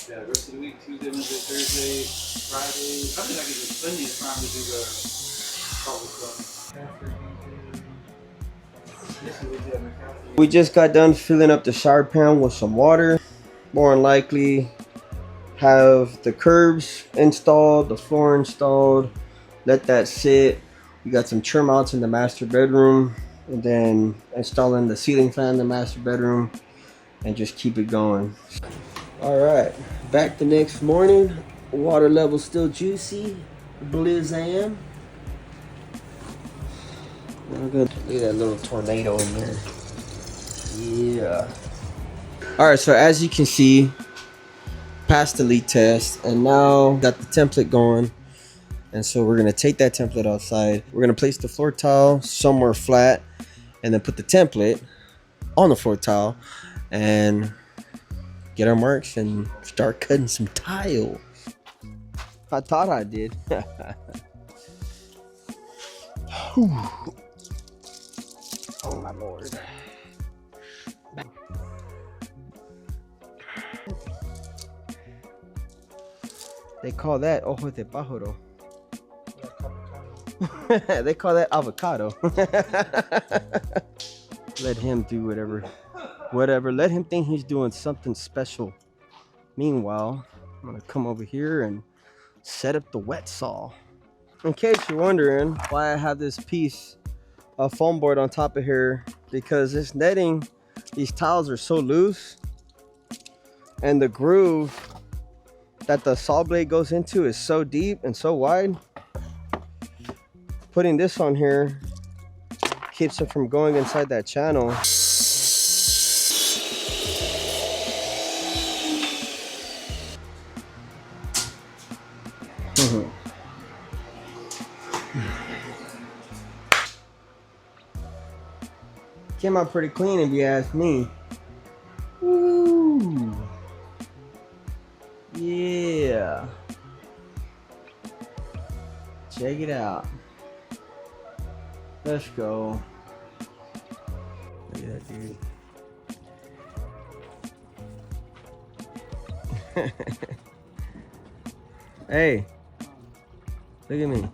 Yeah, the rest of the week, Tuesday, Wednesday, Thursday, Friday. I think I give you plenty of time to do the public stuff. We just got done filling up the shower pan with some water. More than likely, have the curbs installed, the floor installed. Let that sit. We got some trim outs in the master bedroom, and then installing the ceiling fan in the master bedroom, and just keep it going. All right, back the next morning. Water level still juicy. Blizzam. Look at that little tornado in there. Yeah. All right, so as you can see, passed the leak test, and now got the template going. And so we're gonna take that template outside. We're gonna place the floor tile somewhere flat, and then put the template on the floor tile, and get our marks and start cutting some tile. I thought I did. Oh my lord. They call that ojo de pájaro. They call that avocado. Let him do whatever. Let him think he's doing something special. Meanwhile, I'm gonna come over here and set up the wet saw. In case you're wondering why I have this piece of foam board on top of here, because this netting, these tiles are so loose, and the groove that the saw blade goes into is so deep and so wide. Putting this on here keeps it from going inside that channel. Came out pretty clean if you ask me. Ooh. Yeah. Check it out. Let's go. Look at that dude. Hey, look at me.